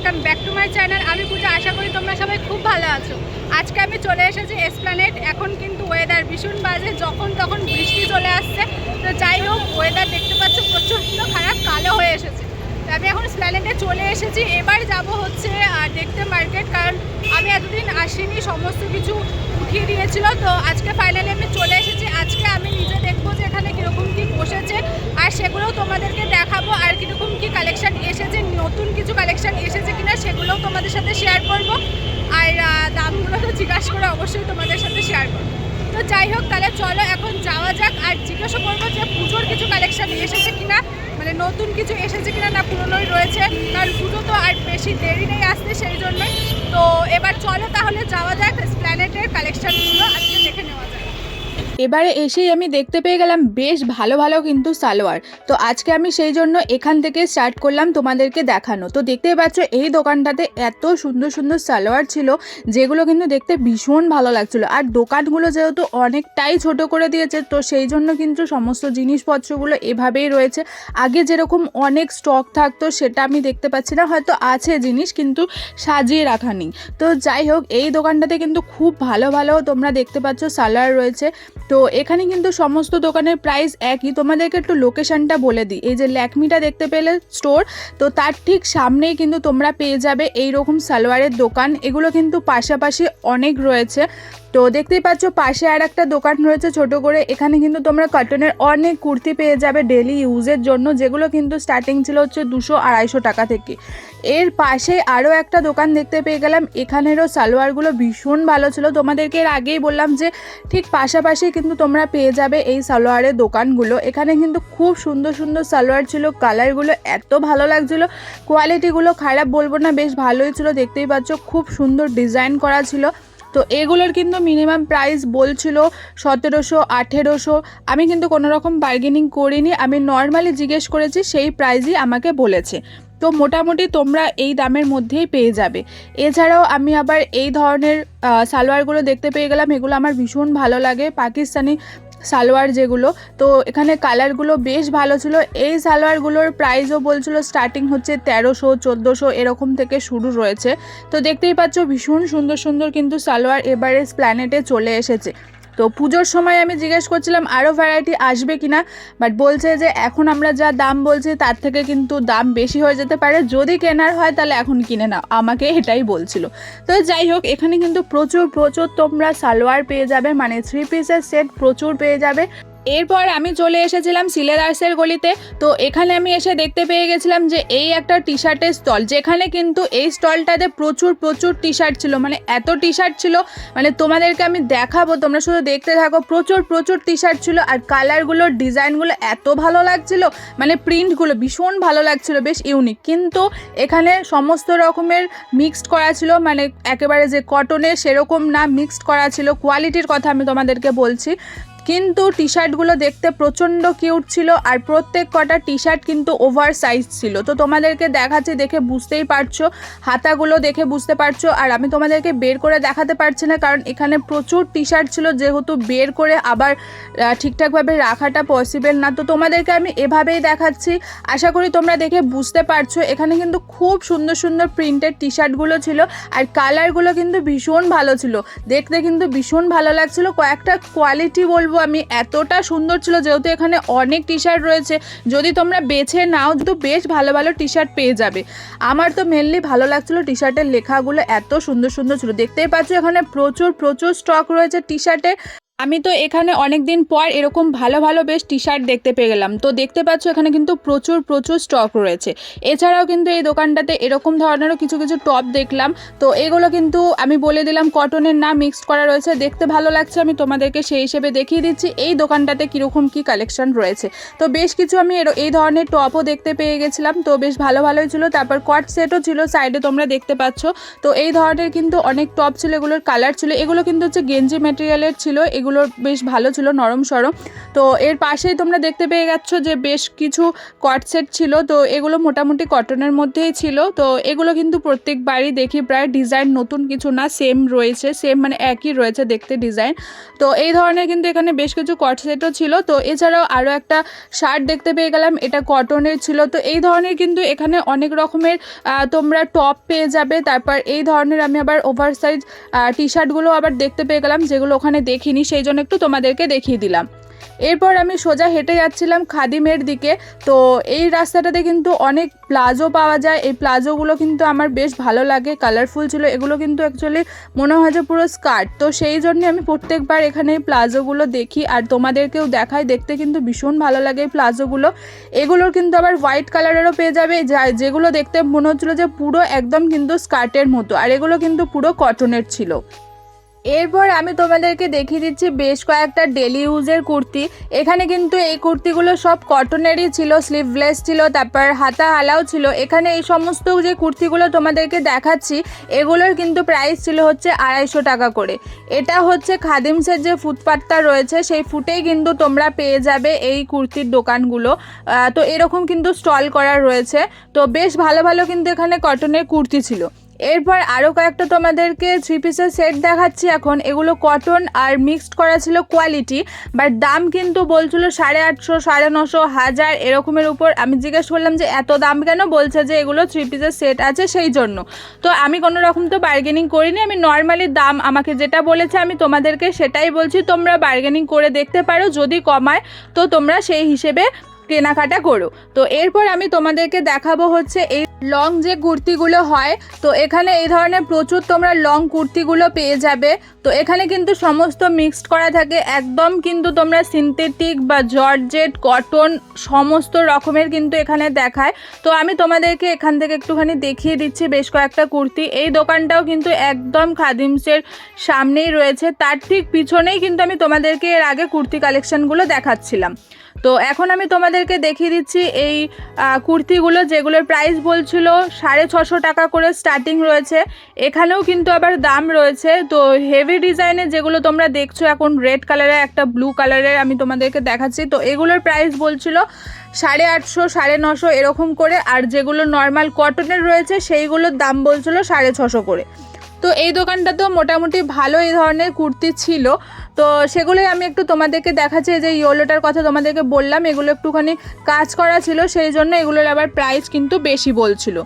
Welcome back to my channel. আমি পূজা, আশা করি তোমরা সবাই খুব ভালো আছো। আজকে আমি চলে এসেছি এসপ্ল্যানেড। এখন কিন্তু ওয়েদার ভীষণ বাজে, যখন তখন বৃষ্টি চলে আসছে। তো যাই হোক, ওয়েদার দেখতে পাচ্ছ প্রচণ্ড খারাপ, কালো হয়ে এসেছে। তো আমি এখন এসপ্ল্যানেডে চলে এসেছি। এবার যাব হচ্ছে দেখতে মার্কেট, কারণ আমি এতদিন আসিনি, সমস্ত কিছু উঠিয়ে দিয়েছিল। তো আজকে ফাইনালি আমি চলে এসেছি। আজকে আমি নিজে দেখবো যে এখানে কীরকম কী বসেছে, আর সেগুলোও তোমাদেরকে দেখাবো। আর কীরকম কী কালেকশান এসেছে, নতুন কিছু কালেকশান এসেছে কিনা সেগুলোও তোমাদের সাথে শেয়ার করবো। আর দামগুলো তো জিজ্ঞাসা করে অবশ্যই তোমাদের সাথে শেয়ার করবো। তো যাই হোক, তাহলে চলো এখন যাওয়া যাক। আর জিজ্ঞাসা করবো যে পুজোর কিছু কালেকশান এসেছে কিনা, মানে নতুন কিছু এসেছে কিনা, না পুরনোই রয়েছে। কারণ পুজো তো আর বেশি দেরি নেই আসতে, সেই জন্যই। তো এবার চলো তাহলে যাওয়া যাক, এসপ্ল্যানেডের কালেকশানগুলো আজকে দেখে নেওয়া যায়। এবারে এসেই আমি দেখতে পেয়ে গেলাম বেশ ভালো ভালো কিন্তু সালোয়ার। তো আজকে আমি সেই জন্য এখান থেকে স্টার্ট করলাম তোমাদেরকে দেখানো। তো দেখতেই পাচ্ছ এই দোকানটাতে এত সুন্দর সুন্দর সালোয়ার ছিল, যেগুলো কিন্তু দেখতে ভীষণ ভালো লাগছিলো। আর দোকানগুলো যেহেতু অনেকটাই ছোট করে দিয়েছে, তো সেই জন্য কিন্তু সমস্ত জিনিসপত্রগুলো এভাবেই রয়েছে। আগে যেরকম অনেক স্টক থাকতো সেটা আমি দেখতে পাচ্ছি না, হয়তো আছে জিনিস কিন্তু সাজিয়ে রাখা নেই। তো যাই হোক, এই দোকানটাতে কিন্তু খুব ভালো ভালো তোমরা দেখতে পাচ্ছ সালোয়ার রয়েছে। তো এখানে কিন্তু সমস্ত দোকানের প্রাইস একই। তোমাদেরকে একটু লোকেশনটা বলে দিই। এই যে ল্যাকমিটা দেখতে পেলে স্টোর, তো তার ঠিক সামনেই কিন্তু তোমরা পেয়ে যাবে এই রকম সালোয়ারের দোকান। এগুলো কিন্তু পাশাপাশি অনেক রয়েছে। তো দেখতেই পাচ্ছ পাশে আর একটা দোকান রয়েছে ছোট করে। এখানে কিন্তু তোমরা কটনের অনেক কুর্তি পেয়ে যাবে ডেলি ইউজের জন্য, যেগুলো কিন্তু স্টার্টিং ছিল হচ্ছে 200-250 টাকা থেকে। এর পাশে আরও একটা দোকান দেখতে পেয়ে গেলাম, এখানেরও সালোয়ারগুলো ভীষণ ভালো ছিল। তোমাদেরকে এর আগেই বললাম যে ঠিক পাশাপাশি কিন্তু তোমরা পেয়ে যাবে এই সালোয়ারের দোকানগুলো। এখানে কিন্তু খুব সুন্দর সুন্দর সালোয়ার ছিল, কালারগুলো এত ভালো লাগছিলো, কোয়ালিটিগুলো খারাপ বলবো না, বেশ ভালোই ছিল। দেখতেই পাচ্ছ খুব সুন্দর ডিজাইন করা ছিল। তো এগুলোর কিন্তু মিনিমাম প্রাইস বলছিল 1700-1800। আমি কিন্তু কোনো রকম বার্গেনিং করিনি, আমি নর্মালি জিজ্ঞেস করেছি, সেই প্রাইসই আমাকে বলেছে। তো মোটামুটি তোমরা এই দামের মধ্যেই পেয়ে যাবে। এছাড়াও আমি আবার এই ধরনের সালোয়ারগুলো দেখতে পেয়ে গেলাম। এগুলো আমার ভীষণ ভালো লাগে, পাকিস্তানি সালোয়ার যেগুলো। তো এখানে কালারগুলো বেশ ভালো ছিল। এই সালোয়ারগুলোর প্রাইসও বলছিল স্টার্টিং হচ্ছে 1300-1400 এরকম থেকে শুরু রয়েছে। তো দেখতেই পাচ্ছ ভীষণ সুন্দর সুন্দর কিন্তু সালোয়ার এবারে এসপ্ল্যানেডে চলে এসেছে। তো পুজোর সময় আমি জিজ্ঞেস করছিলাম আরও ভ্যারাইটি আসবে কিনা, বাট বলছে যে এখন আমরা যা দাম বলছি তার থেকে কিন্তু দাম বেশি হয়ে যেতে পারে, যদি কেনার হয় তাহলে এখন কিনে নাও, আমাকে এটাই বলছিল। তো যাই হোক, এখানে কিন্তু প্রচুর প্রচুর তোমরা সালোয়ার পেয়ে যাবে, মানে 3 পিসের সেট প্রচুর পেয়ে যাবে। এরপর আমি চলে এসেছিলাম সিলেদার্সের গলিতে। তো এখানে আমি এসে দেখতে পেয়ে গেছিলাম যে এই একটা টি শার্টের স্টল, যেখানে কিন্তু এই স্টলটাতে প্রচুর প্রচুর টি শার্ট ছিল, মানে এত টি শার্ট ছিল, মানে তোমাদেরকে আমি দেখাবো, তোমরা শুধু দেখতে থাকো। প্রচুর প্রচুর টি শার্ট ছিল, আর কালারগুলো ডিজাইনগুলো এত ভালো লাগছিল, মানে প্রিন্টগুলো ভীষণ ভালো লাগছিল, বেশ ইউনিক। কিন্তু এখানে সমস্ত রকমের মিক্সড করা ছিল, মানে একেবারে যে কটনের সেরকম না, মিক্সড করা ছিল। কোয়ালিটির কথা আমি তোমাদেরকে বলছি। কিন্তু টি শার্টগুলো দেখতে প্রচণ্ড কিউট ছিল, আর প্রত্যেক কটা টি শার্ট কিন্তু ওভার সাইজ ছিল। তো তোমাদেরকে দেখাচ্ছি, দেখে বুঝতেই পারছো, হাতাগুলো দেখে বুঝতে পারছো। আর আমি তোমাদেরকে বের করে দেখাতে পারছি না, কারণ এখানে প্রচুর টি শার্ট ছিল, যেহেতু বের করে আবার ঠিকঠাকভাবে রাখাটা পসিবল না। তো তোমাদেরকে আমি এভাবেই দেখাচ্ছি, আশা করি তোমরা দেখে বুঝতে পারছো। এখানে কিন্তু খুব সুন্দর সুন্দর প্রিন্টেড টি শার্টগুলো ছিল, আর কালারগুলো কিন্তু ভীষণ ভালো ছিল, দেখতে কিন্তু ভীষণ ভালো লাগছিল। কয়েকটা কোয়ালিটি বলবো আমি, এতটা সুন্দর ছিল, যেহেতু এখানে অনেক টি শার্ট রয়েছে, যদি তোমরা বেছে নাও তো বেশ ভালো ভালো টি শার্ট পেয়ে যাবে। আমার তো মেনলি ভালো লাগছিল টি শার্টের লেখাগুলো, এত সুন্দর সুন্দর ছিল। দেখতেই পাচ্ছ এখানে প্রচুর প্রচুর স্টক রয়েছে টি শার্টের। আমি তো এখানে অনেক দিন পর এরকম ভালো ভালো বেশ টি শার্ট দেখতে পেয়ে গেলাম। তো দেখতে পাচ্ছ এখানে কিন্তু প্রচুর প্রচুর স্টক রয়েছে। এছাড়াও কিন্তু এই দোকানটাতে এরকম ধরনেরও কিছু কিছু টপ দেখলাম। তো এগুলো কিন্তু আমি বলে দিলাম কটনের না, মিক্সড করা রয়েছে, দেখতে ভালো লাগছে। আমি তোমাদেরকে সেই হিসেবে দেখিয়ে দিচ্ছি এই দোকানটাতে কীরকম কী কালেকশন রয়েছে। তো বেশ কিছু আমি এই ধরনের টপও দেখতে পেয়ে গেছিলাম, তো বেশ ভালো ভালোই ছিল। তারপর কট সেটও ছিল সাইডে, তোমরা দেখতে পাচ্ছ। তো এই ধরনের কিন্তু অনেক টপ ছিল, এগুলোর কালার ছিল। এগুলো কিন্তু হচ্ছে গেঞ্জি ম্যাটেরিয়ালের ছিল, এগুলো এগুলো বেশ ভালো ছিল, নরম সরম। তো এর পাশেই তোমরা দেখতে পেয়ে গেছো যে বেশ কিছু কট সেট ছিল, তো এগুলো মোটামুটি কটনের মধ্যেই ছিল। তো এগুলো কিন্তু প্রত্যেকবারই দেখি প্রায় ডিজাইন নতুন কিছু না, সেম রয়েছে, সেম মানে একই রয়েছে দেখতে ডিজাইন। তো এই ধরনের কিন্তু এখানে বেশ কিছু কট সেটও ছিল। তো এছাড়াও আরও একটা শার্ট দেখতে পেয়ে গেলাম, এটা কটনের ছিল। তো এই ধরনের কিন্তু এখানে অনেক রকমের তোমরা টপ পেয়ে যাবে। তারপর এই ধরনের আমি আবার ওভার সাইজ টি শার্টগুলো আবার দেখতে পেয়ে গেলাম, যেগুলো ওখানে দেখিনি, সেই জন্য একটু তোমাদেরকে দেখিয়ে দিলাম। এরপর আমি সোজা হেঁটে যাচ্ছিলাম খাদিমের দিকে। তো এই রাস্তাটাতে কিন্তু অনেক প্লাজো পাওয়া যায়, এই প্লাজোগুলো কিন্তু আমার বেশ ভালো লাগে, কালারফুল ছিল। এগুলো কিন্তু অ্যাকচুয়ালি মনে হয় যে পুরো স্কার্ট, তো সেই জন্য আমি প্রত্যেকবার এখানে এই প্লাজোগুলো দেখি আর তোমাদেরকেও দেখাই, দেখতে কিন্তু ভীষণ ভালো লাগে এই প্লাজোগুলো। এগুলোর কিন্তু আবার হোয়াইট কালারেরও পেয়ে যাবে, যেগুলো দেখতে মনে হচ্ছিলো যে পুরো একদম কিন্তু স্কার্টের মতো, আর এগুলো কিন্তু পুরো কটনের ছিল। এরপর আমি তোমাদেরকে দেখিয়ে দিচ্ছি বেশ কয়েকটা ডেলি ইউজের কুর্তি। এখানে কিন্তু এই কুর্তিগুলো সব কটনেরই ছিল, স্লিভলেস ছিল, তারপর হাতা হালাও ছিল। এখানে এই সমস্ত যে কুর্তিগুলো তোমাদেরকে দেখাচ্ছি এগুলোর কিন্তু প্রাইস ছিল হচ্ছে 250 টাকা করে। এটা হচ্ছে খাদিমসের যে ফুটপাতটা রয়েছে সেই ফুটেই কিন্তু তোমরা পেয়ে যাবে এই কুর্তির দোকানগুলো। তো এরকম কিন্তু স্টল করা রয়েছে। তো বেশ ভালো ভালো কিন্তু এখানে কটনের কুর্তি ছিল। এরপর আরও কয়েকটা তোমাদেরকে 3 পিসের সেট দেখাচ্ছি এখন। এগুলো কটন আর মিক্সড করা ছিল কোয়ালিটি, বাট দাম কিন্তু বলছিল 850, 950, 1000 এরকমের উপর। আমি জিজ্ঞেস করলাম যে এত দাম কেন, বলছে যে এগুলো 3 পিসের সেট আছে সেই জন্য। তো আমি কোনো রকম তো বার্গেনিং করিনি, আমি নর্মালি দাম আমাকে যেটা বলেছে আমি তোমাদেরকে সেটাই বলছি। তোমরা বার্গেনিং করে দেখতে পারো, যদি কমায় তো তোমরা সেই হিসেবে কেনাকাটা করো। তো এরপর আমি তোমাদেরকে দেখাবো হচ্ছে এই লং যে কুর্তিগুলো হয়। তো এখানে এই ধরনের প্রচুর তোমরা লং কুর্তিগুলো পেয়ে যাবে। তো এখানে কিন্তু সমস্ত মিক্সড করা থাকে, একদম কিন্তু তোমরা সিনথেটিক বা জর্জেট, কটন সমস্ত রকমের কিন্তু এখানে দেখায়। তো আমি তোমাদেরকে এখান থেকে একটুখানি দেখিয়ে দিচ্ছি বেশ কয়েকটা কুর্তি। এই দোকানটাও কিন্তু একদম খাদিমসের সামনেই রয়েছে, তার ঠিক পিছনেই কিন্তু আমি তোমাদেরকে এর আগে কুর্তি কালেকশনগুলো দেখাচ্ছিলাম। তো এখন আমি তোমাদেরকে দেখিয়ে দিচ্ছি এই কুর্তিগুলো, যেগুলোর প্রাইস বলছিল 650 টাকা করে স্টার্টিং রয়েছে। এখানেও কিন্তু আবার দাম রয়েছে। তো হেভি ডিজাইনের যেগুলো তোমরা দেখছো এখন রেড কালারের, একটা ব্লু কালারের আমি তোমাদেরকে দেখাচ্ছি। তো এগুলোর প্রাইস বলছিল 850, 950 এরকম করে। আর যেগুলো নর্মাল কটনের রয়েছে সেইগুলোর দাম বলছিল 650 করে। তো এই দোকানটাতেও মোটামুটি ভালো এই ধরনের কুর্তি ছিল। তো সেগুলোই আমি একটু তোমাদেরকে দেখাচ্ছি। যে ইয়েলোটার কথা তোমাদেরকে বললাম, এগুলো একটুখানি কাজ করা ছিল, সেই জন্য এগুলোর আবার প্রাইস কিন্তু বেশি বলছিল।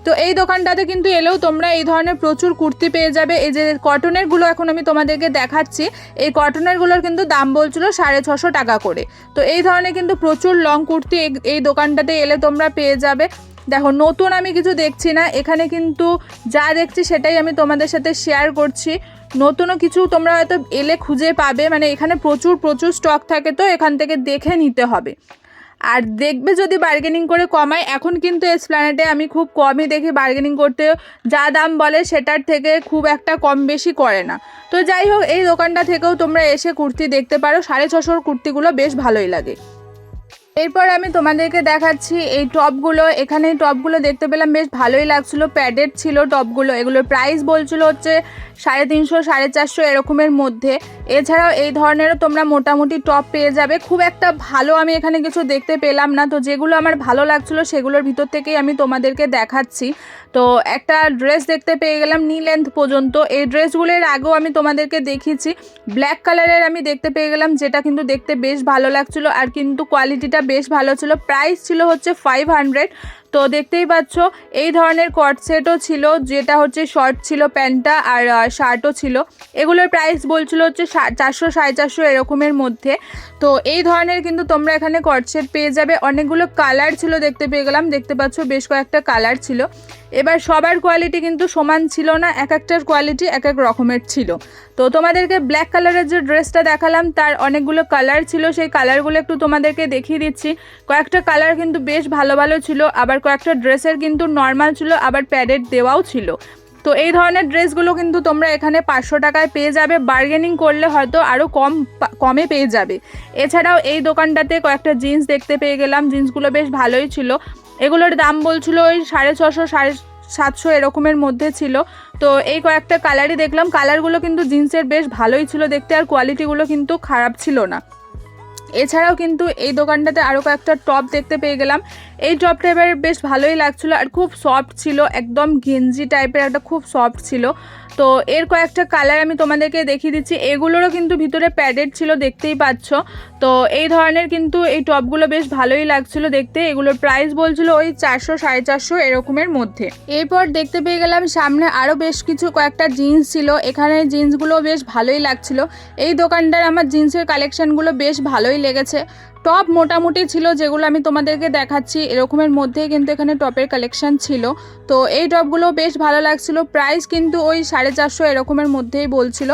তো এই দোকানটাতে কিন্তু এলেও তোমরা এই ধরনের প্রচুর কুর্তি পেয়ে যাবে। এই যে কটনেরগুলো এখন আমি তোমাদেরকে দেখাচ্ছি, এই কটনেরগুলোর কিন্তু দাম বলছিল 650 টাকা করে। তো এই ধরনের কিন্তু প্রচুর লং কুর্তি এই দোকানটাতে এলে তোমরা পেয়ে যাবে। দেখো নতুন আমি কিছু দেখছি না এখানে, কিন্তু যা দেখছি সেটাই আমি তোমাদের সাথে শেয়ার করছি। নতুনও কিছু তোমরা হয়তো এলে খুঁজে পাবে, মানে এখানে প্রচুর প্রচুর স্টক থাকে, তো এখান থেকে দেখে নিতে হবে। আর দেখবে যদি বার্গেনিং করে কমায়। এখন কিন্তু এসপ্ল্যানেডে আমি খুব কমই দেখি বার্গেনিং করতে, যা দাম বলে সেটার থেকে খুব একটা কম বেশি করে না। তো যাই হোক, এই দোকানটা থেকেও তোমরা এসে কুর্তি দেখতে পারো, 650 কুর্তিগুলো বেশ ভালোই লাগে। এরপর আমি তোমাদেরকে দেখাচ্ছি এই টপগুলো। এখানে টপগুলো দেখতে পেলাম বেশ ভালোই লাগছিলো, প্যাডেড ছিল টপগুলো। এগুলোর প্রাইস বলছিল হচ্ছে 350, 450 এরকমের মধ্যে। এছাড়াও এই ধরনেরও তোমরা মোটামুটি টপ পেয়ে যাবে। খুব একটা ভালো আমি এখানে কিছু দেখতে পেলাম না, তো যেগুলো আমার ভালো লাগছিলো সেগুলোর ভিতর থেকেই আমি তোমাদেরকে দেখাচ্ছি। তো একটা ড্রেস দেখতে পেয়ে গেলাম নি লেন্থ পর্যন্ত। এই ড্রেসগুলোর আগেও আমি তোমাদেরকে দেখিয়েছি। ব্ল্যাক কালারের আমি দেখতে পেয়ে গেলাম, যেটা কিন্তু দেখতে বেশ ভালো লাগছিলো আর কিন্তু কোয়ালিটিটা বেশ ভালো ছিল। প্রাইস ছিল হচ্ছে 500। তো দেখতেই পাচ্ছ এই ধরনের কট সেটও ছিল, যেটা হচ্ছে শর্ট ছিল প্যান্টটা আর শার্টও ছিল। এগুলোর প্রাইস বলছিল হচ্ছে 400, 450 এরকমের মধ্যে। তো এই ধরনের কিন্তু তোমরা এখানে কট সেট পেয়ে যাবে। অনেকগুলো কালার ছিল দেখতে পেয়ে গেলাম, দেখতে পাচ্ছ বেশ কয়েকটা কালার ছিল। এবার সবার কোয়ালিটি কিন্তু সমান ছিল না, এক একটার কোয়ালিটি এক এক রকমের ছিল। তো তোমাদেরকে ব্ল্যাক কালারের যে ড্রেসটা দেখালাম তার অনেকগুলো কালার ছিল, সেই কালারগুলো একটু তোমাদেরকে দেখিয়ে দিচ্ছি। কয়েকটা কালার কিন্তু বেশ ভালো ভালো ছিল, আবার কয়েকটা ড্রেসের কিন্তু নর্মাল ছিল, আবার প্যাডেড দেওয়াও ছিল। তো এই ধরনের ড্রেসগুলো কিন্তু তোমরা এখানে 500 টাকায় পেয়ে যাবে, বার্গেনিং করলে হয়তো আরও কমে পেয়ে যাবে। এছাড়াও এই দোকানটাতে কয়েকটা জিন্স দেখতে পেয়ে গেলাম, জিন্সগুলো বেশ ভালোই ছিল। এগুলোর দাম বলছিল ওই 650, 700 এরকমের মধ্যে ছিল। তো এই কয়েকটা কালারই দেখলাম, কালারগুলো কিন্তু জিন্সের বেশ ভালোই ছিল দেখতে, আর কোয়ালিটিগুলো কিন্তু খারাপ ছিল না। এছাড়াও কিন্তু এই দোকানটাতে আরও কয়েকটা টপ দেখতে পেয়ে গেলাম। এই টপটা এবার বেশ ভালোই লাগছিলো আর খুব সফট ছিল, একদম গেঞ্জি টাইপের একটা খুব সফট ছিল। তো এর কয়েকটা কালার আমি তোমাদেরকে দেখিয়ে দিচ্ছি। এগুলোরও কিন্তু ভিতরে প্যাডেড ছিল, দেখতেই পাচ্ছ। তো এই ধরনের কিন্তু এই টপগুলো বেশ ভালোই লাগছিল দেখতে। এগুলোর প্রাইস বলছিল ওই 400 450 এরকমের মধ্যে। এরপর দেখতে পেয়ে গেলাম সামনে আরও বেশ কিছু কয়েকটা জিন্স ছিল। এখানে জিন্সগুলো বেশ ভালোই লাগছিল। এই দোকানটার আমার জিন্সের কালেকশানগুলো বেশ ভালোই লেগেছে। টপ মোটামুটি ছিল, যেগুলো আমি তোমাদেরকে দেখাচ্ছি এরকমের মধ্যেই কিন্তু এখানে টপের কালেকশান ছিল। তো এই টপগুলো বেশ ভালো লাগছিল। প্রাইস কিন্তু ওই 450 এরকমের মধ্যেই বলছিল।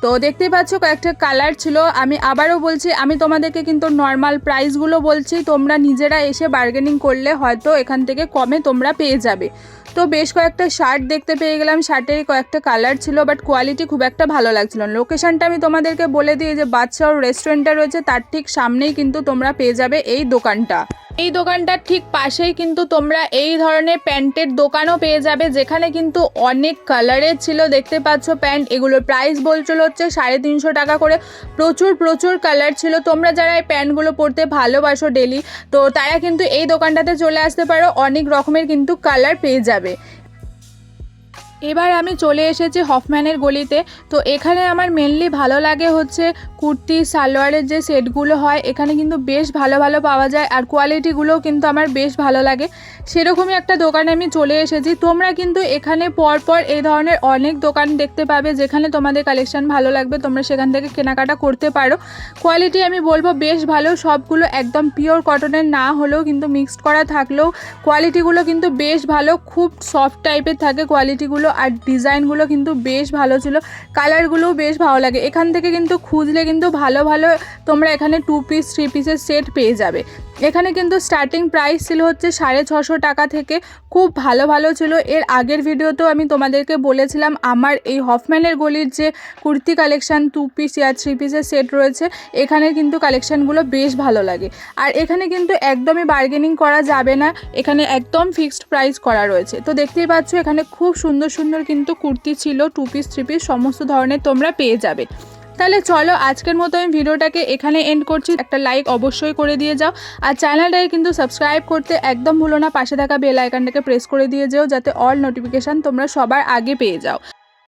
তো দেখতেই পাচ্ছ কয়েকটা কালার ছিল। আমি আবারও বলছি, আমি তোমাদেরকে কিন্তু নর্মাল প্রাইসগুলো বলছি, তোমরা নিজেরা এসে বার্গেনিং করলে হয়তো এখান থেকে কমে তোমরা পেয়ে যাবে। তো বেশ কয়েকটা শার্ট দেখতে পেয়ে গেলাম, শার্টের কয়েকটা কালার ছিল, বাট কোয়ালিটি খুব একটা ভালো লাগছিল না। লোকেশনটা আমি তোমাদেরকে বলে দিই, যে বাদশাহ রেস্টুরেন্টটা রয়েছে তার ঠিক সামনেই কিন্তু তোমরা পেয়ে যাবে এই দোকানটা। এই দোকানটার ঠিক পাশেই কিন্তু তোমরা এই ধরনের প্যান্টের দোকানও পেয়ে যাবে, যেখানে কিন্তু অনেক কালারের ছিল। দেখতে পাচ্ছ প্যান্ট, এগুলোর প্রাইস বলছিল হচ্ছে 350 টাকা করে। প্রচুর প্রচুর কালার ছিল। তোমরা যারা এই প্যান্টগুলো পরতে ভালোবাসো ডেলি, তো তারা কিন্তু এই দোকানটাতে চলে আসতে পারো, অনেক রকমের কিন্তু কালার পেয়ে যাবে। এবার আমি চলে এসেছি হফম্যানের গলিতে। তো এখানে আমার মেনলি ভালো লাগে হচ্ছে কুর্তি সালোয়ারের যে সেটগুলো হয়, এখানে কিন্তু বেশ ভালো ভালো পাওয়া যায়, আর কোয়ালিটিগুলোও কিন্তু আমার বেশ ভালো লাগে। সেরকমই একটা দোকানে আমি চলে এসেছি। তোমরা কিন্তু এখানে পরপর এই ধরনের অনেক দোকান দেখতে পাবে, যেখানে তোমাদের কালেকশান ভালো লাগবে, তোমরা সেখান থেকে কেনাকাটা করতে পারো। কোয়ালিটি আমি বলবো বেশ ভালো, সবগুলো একদম পিওর কটনের না হলেও কিন্তু মিক্সড করা থাকলেও কোয়ালিটিগুলো কিন্তু বেশ ভালো, খুব সফট টাইপের থাকে কোয়ালিটিগুলো, আর ডিজাইনগুলো কিন্তু বেশ ভালো ছিল, কালারগুলোও বেশ ভালো লাগে। এখান থেকে কিন্তু খুঁজলে কিন্তু ভালো ভালো তোমরা এখানে 2 পিস 3 পিসের সেট পেয়ে যাবে। এখানে কিন্তু স্টার্টিং প্রাইস ছিল হচ্ছে 650 টাকা থেকে, খুব ভালো ভালো ছিল। এর আগের ভিডিওতেও আমি তোমাদেরকে বলেছিলাম আমার এই হফম্যানের গলির যে কুর্তি কালেকশান 2 পিস আর 3 পিসের সেট রয়েছে, এখানে কিন্তু কালেকশানগুলো বেশ ভালো লাগে। আর এখানে কিন্তু একদমই বার্গেনিং করা যাবে না, এখানে একদম ফিক্সড প্রাইস করা রয়েছে। তো দেখতেই পাচ্ছ এখানে খুব সুন্দর সুন্দর কিন্তু কুর্তি ছিল, 2 পিস 3 পিস সমস্ত ধরনের তোমরা পেয়ে যাবে। তাহলে চলো আজকের মতো আমি ভিডিওটাকে এখানে এন্ড করছি। একটা লাইক অবশ্যই করে দিয়ে যাও, আর চ্যানেলটাকে কিন্তু সাবস্ক্রাইব করতে একদম ভুলো না। পাশে থাকা বেল আইকনটাকে প্রেস করে দিয়ে যাও, যাতে অল নোটিফিকেশান তোমরা সবার আগে পেয়ে যাও।